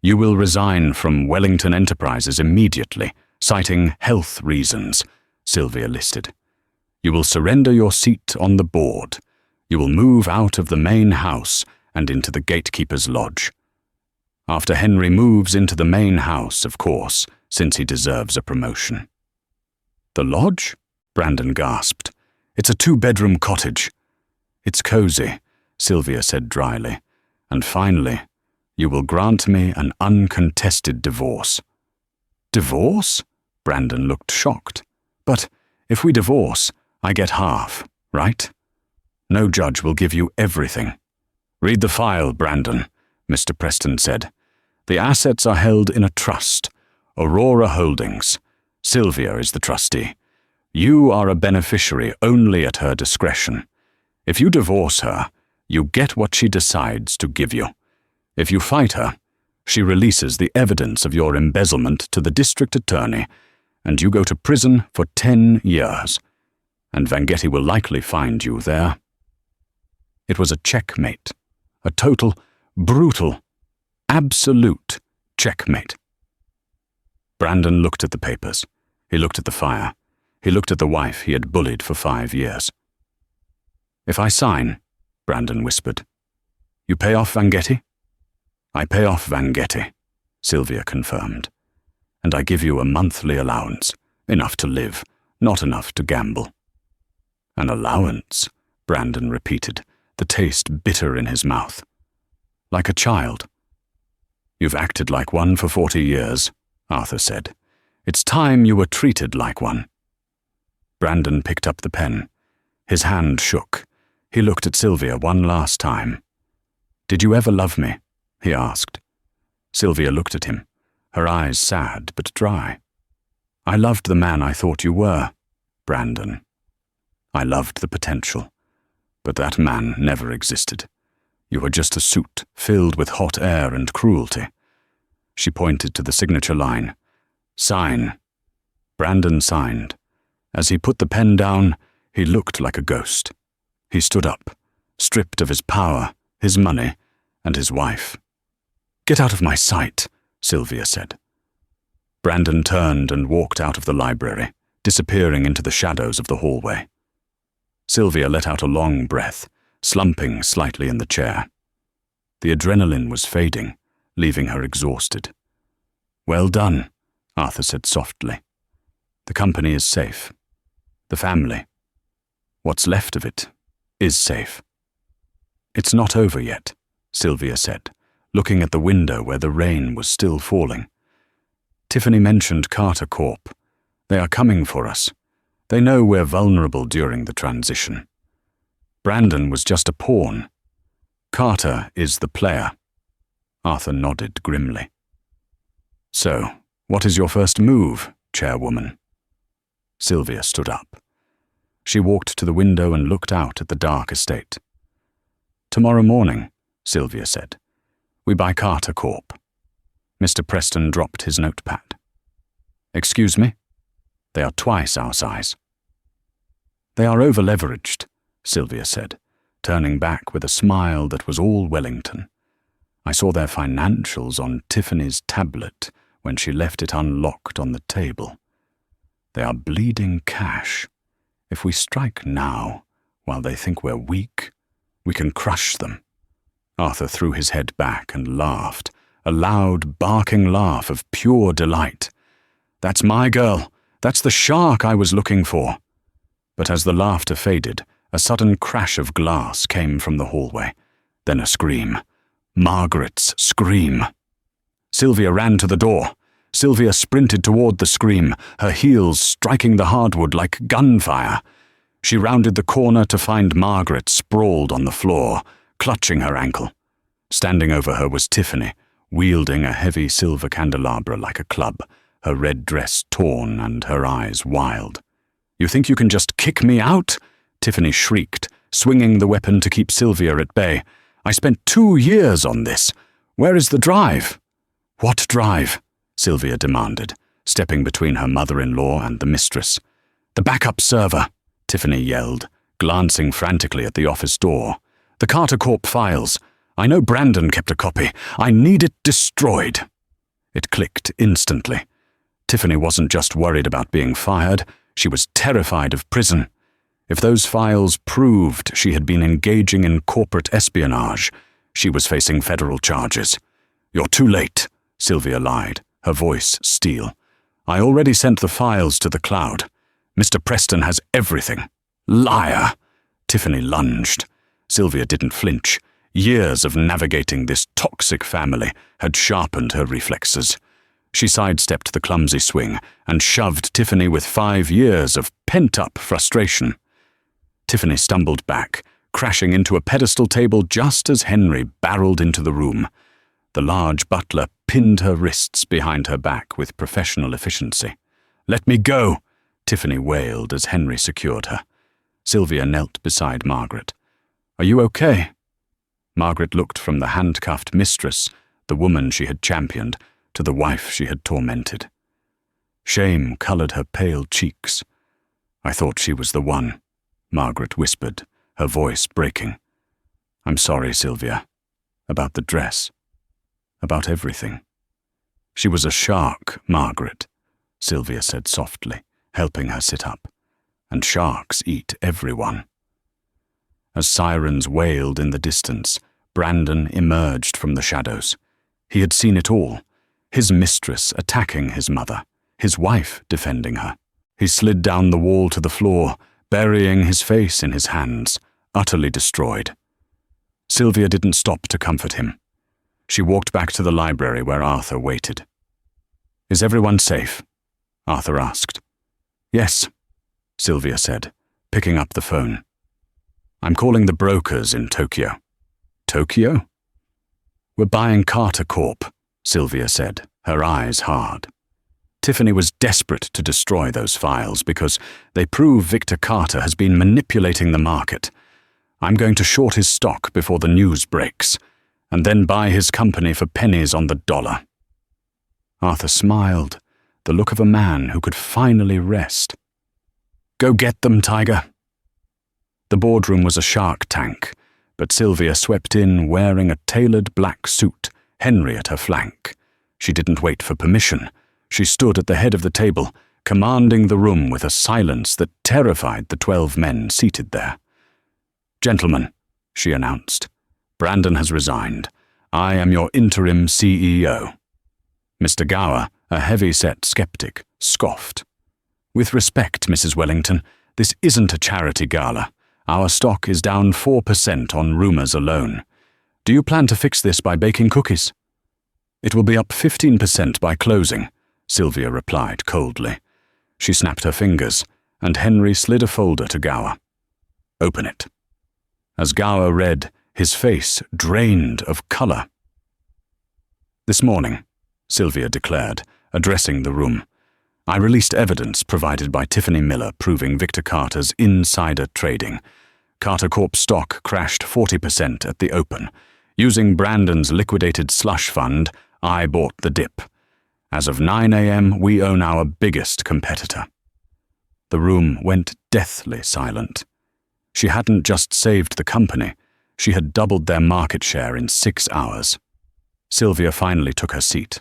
Speaker 1: "You will resign from Wellington Enterprises immediately, citing health reasons," Sylvia listed. "You will surrender your seat on the board. You will move out of the main house and into the gatekeeper's lodge. After Henry moves into the main house, of course, since he deserves a promotion." "The lodge?" Brandon gasped. "It's a 2-bedroom cottage." "It's cozy," Sylvia said dryly. "And finally, you will grant me an uncontested divorce." "Divorce?" Brandon looked shocked. "But if we divorce, I get half, right? No judge will give you everything." "Read the file, Brandon," Mr. Preston said. "The assets are held in a trust, Aurora Holdings. Sylvia is the trustee. You are a beneficiary only at her discretion. If you divorce her, you get what she decides to give you. If you fight her, she releases the evidence of your embezzlement to the district attorney, and you go to prison for 10 years, and Vangetti will likely find you there." It was a checkmate, a total, brutal, absolute checkmate. Brandon looked at the papers. He looked at the fire. He looked at the wife he had bullied for 5 years. "If I sign," Brandon whispered, "you pay off Vangetti?" "I pay off Vangetti," Sylvia confirmed. "And I give you a monthly allowance, enough to live, not enough to gamble." "An allowance," Brandon repeated, the taste bitter in his mouth. "Like a child." "You've acted like one for 40 years, Arthur said. "It's time you were treated like one." Brandon picked up the pen. His hand shook. He looked at Sylvia one last time. "Did you ever love me?" he asked. Sylvia looked at him, her eyes sad but dry. "I loved the man I thought you were, Brandon. I loved the potential, but that man never existed. You were just a suit filled with hot air and cruelty." She pointed to the signature line. "Sign." Brandon signed. As he put the pen down, he looked like a ghost. He stood up, stripped of his power, his money, and his wife. "Get out of my sight," Sylvia said. Brandon turned and walked out of the library, disappearing into the shadows of the hallway. Sylvia let out a long breath, slumping slightly in the chair. The adrenaline was fading, leaving her exhausted. "Well done," Arthur said softly. "The company is safe. The family, what's left of it, is safe." "It's not over yet," Sylvia said, looking at the window where the rain was still falling. "Tiffany mentioned Carter Corp. They are coming for us. They know we're vulnerable during the transition. Brandon was just a pawn. Carter is the player." Arthur nodded grimly. "So, what is your first move, Chairwoman?" Sylvia stood up. She walked to the window and looked out at the dark estate. "Tomorrow morning," Sylvia said, "we buy Carter Corp." Mr. Preston dropped his notepad. "Excuse me? They are twice our size." "They are over-leveraged," Sylvia said, turning back with a smile that was all Wellington. "I saw their financials on Tiffany's tablet when she left it unlocked on the table. They are bleeding cash. If we strike now, while they think we're weak, we can crush them." Arthur threw his head back and laughed, a loud, barking laugh of pure delight. "That's my girl. That's the shark I was looking for." But as the laughter faded, a sudden crash of glass came from the hallway. Then a scream. Margaret's scream. Sylvia ran to the door. Sylvia sprinted toward the scream, her heels striking the hardwood like gunfire. She rounded the corner to find Margaret sprawled on the floor, clutching her ankle. Standing over her was Tiffany, wielding a heavy silver candelabra like a club, her red dress torn and her eyes wild. "You think you can just kick me out?" Tiffany shrieked, swinging the weapon to keep Sylvia at bay. "I spent 2 years on this. Where is the drive?" "What drive?" Sylvia demanded, stepping between her mother-in-law and the mistress. "The backup server," Tiffany yelled, glancing frantically at the office door. "The Carter Corp files. I know Brandon kept a copy. I need it destroyed." It clicked instantly. Tiffany wasn't just worried about being fired, she was terrified of prison. If those files proved she had been engaging in corporate espionage, she was facing federal charges. "You're too late," Sylvia lied, her voice steel. "I already sent the files to the cloud. Mr. Preston has everything." "Liar!" Tiffany lunged. Sylvia didn't flinch. Years of navigating this toxic family had sharpened her reflexes. She sidestepped the clumsy swing and shoved Tiffany with 5 years of pent-up frustration. Tiffany stumbled back, crashing into a pedestal table just as Henry barreled into the room. The large butler pinned her wrists behind her back with professional efficiency. "Let me go!" Tiffany wailed as Henry secured her. Sylvia knelt beside Margaret. "Are you okay?" Margaret looked from the handcuffed mistress, the woman she had championed, to the wife she had tormented. Shame colored her pale cheeks. "I thought she was the one," Margaret whispered, her voice breaking. "I'm sorry, Sylvia. About the dress. About everything." "She was a shark, Margaret," Sylvia said softly, helping her sit up. "And sharks eat everyone." As sirens wailed in the distance, Brandon emerged from the shadows. He had seen it all. His mistress attacking his mother, his wife defending her. He slid down the wall to the floor, burying his face in his hands, utterly destroyed. Sylvia didn't stop to comfort him. She walked back to the library where Arthur waited. "Is everyone safe?" Arthur asked. "Yes," Sylvia said, picking up the phone. "I'm calling the brokers in Tokyo." "Tokyo?" "We're buying Carter Corp," Sylvia said, her eyes hard. Tiffany was desperate to destroy those files because they prove Victor Carter has been manipulating the market. "I'm going to short his stock before the news breaks, and then buy his company for pennies on the dollar." Arthur smiled, the look of a man who could finally rest. "Go get them, Tiger." The boardroom was a shark tank, but Sylvia swept in wearing a tailored black suit, Henry at her flank. She didn't wait for permission. She stood at the head of the table, commanding the room with a silence that terrified the 12 men seated there. "Gentlemen," she announced, "Brandon has resigned. I am your interim CEO." Mr. Gower, a heavy-set skeptic, scoffed. "With respect, Mrs. Wellington, this isn't a charity gala. Our stock is down 4% on rumors alone. Do you plan to fix this by baking cookies?" "It will be up 15% by closing," Sylvia replied coldly. She snapped her fingers, and Henry slid a folder to Gower. "Open it." As Gower read, his face drained of color. "This morning," Sylvia declared, addressing the room, "I released evidence provided by Tiffany Miller proving Victor Carter's insider trading. Carter Corp stock crashed 40% at the open. Using Brandon's liquidated slush fund, I bought the dip. As of 9 a.m., we own our biggest competitor." The room went deathly silent. She hadn't just saved the company, she had doubled their market share in 6 hours. Sylvia finally took her seat.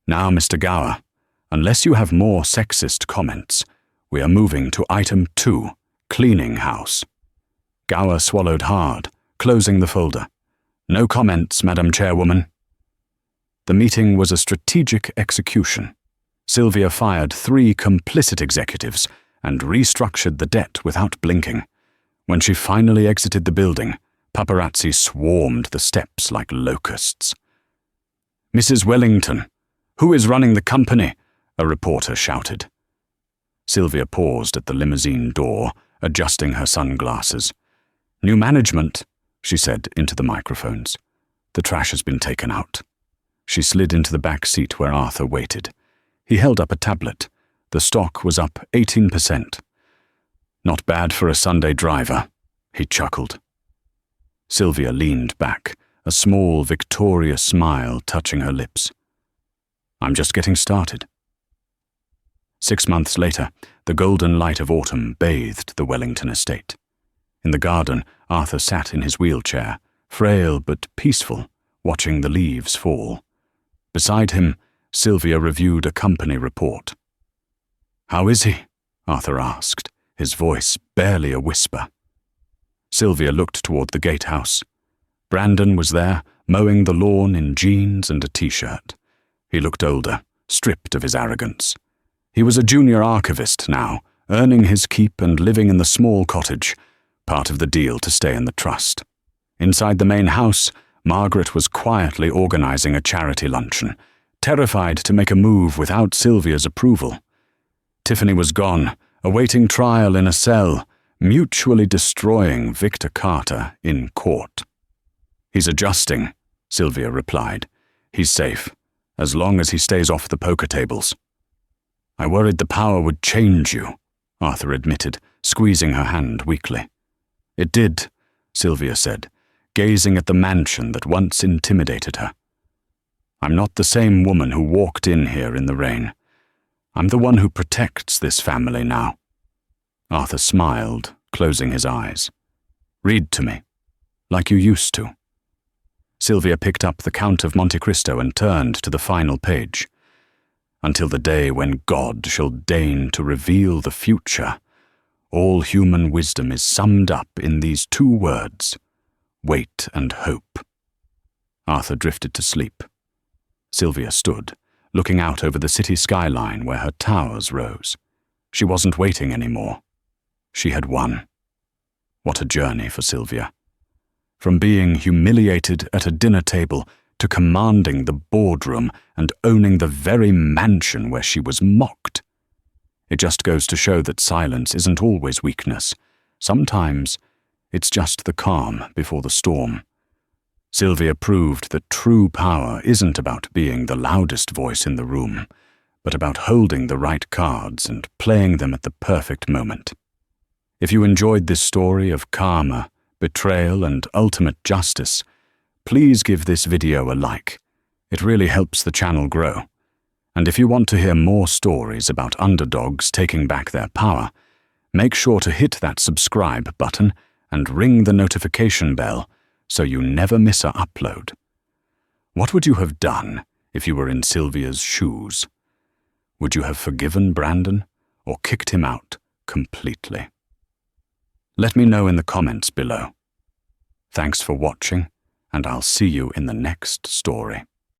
Speaker 1: "Now, Mr. Gower, unless you have more sexist comments, we are moving to item 2, cleaning house." Gower swallowed hard, closing the folder. "No comments, Madam Chairwoman." The meeting was a strategic execution. Sylvia fired 3 complicit executives and restructured the debt without blinking. When she finally exited the building, paparazzi swarmed the steps like locusts. "Mrs. Wellington, who is running the company?" a reporter shouted. Sylvia paused at the limousine door, adjusting her sunglasses. "New management," she said into the microphones. "The trash has been taken out." She slid into the back seat where Arthur waited. He held up a tablet. The stock was up 18%. "Not bad for a Sunday driver," he chuckled. Sylvia leaned back, a small, victorious smile touching her lips. "I'm just getting started." 6 months later, the golden light of autumn bathed the Wellington estate. In the garden, Arthur sat in his wheelchair, frail but peaceful, watching the leaves fall. Beside him, Sylvia reviewed a company report. "How is he?" Arthur asked, his voice barely a whisper. Sylvia looked toward the gatehouse. Brandon was there, mowing the lawn in jeans and a t-shirt. He looked older, stripped of his arrogance. He was a junior archivist now, earning his keep and living in the small cottage, part of the deal to stay in the trust. Inside the main house, Margaret was quietly organizing a charity luncheon, terrified to make a move without Sylvia's approval. Tiffany was gone, awaiting trial in a cell, mutually destroying Victor Carter in court. "He's adjusting," Sylvia replied. "He's safe, as long as he stays off the poker tables." "I worried the power would change you," Arthur admitted, squeezing her hand weakly. "It did," Sylvia said, gazing at the mansion that once intimidated her. "I'm not the same woman who walked in here in the rain. I'm the one who protects this family now." Arthur smiled, closing his eyes. "Read to me, like you used to." Sylvia picked up the Count of Monte Cristo and turned to the final page. "Until the day when God shall deign to reveal the future, all human wisdom is summed up in these 2 words, wait and hope." Arthur drifted to sleep. Sylvia stood, looking out over the city skyline where her towers rose. She wasn't waiting anymore. She had won. What a journey for Sylvia. From being humiliated at a dinner table to commanding the boardroom and owning the very mansion where she was mocked. It just goes to show that silence isn't always weakness. Sometimes it's just the calm before the storm. Sylvia proved that true power isn't about being the loudest voice in the room, but about holding the right cards and playing them at the perfect moment. If you enjoyed this story of karma, betrayal, and ultimate justice, please give this video a like. It really helps the channel grow. And if you want to hear more stories about underdogs taking back their power, make sure to hit that subscribe button and ring the notification bell so you never miss an upload. What would you have done if you were in Sylvia's shoes? Would you have forgiven Brandon or kicked him out completely? Let me know in the comments below. Thanks for watching, and I'll see you in the next story.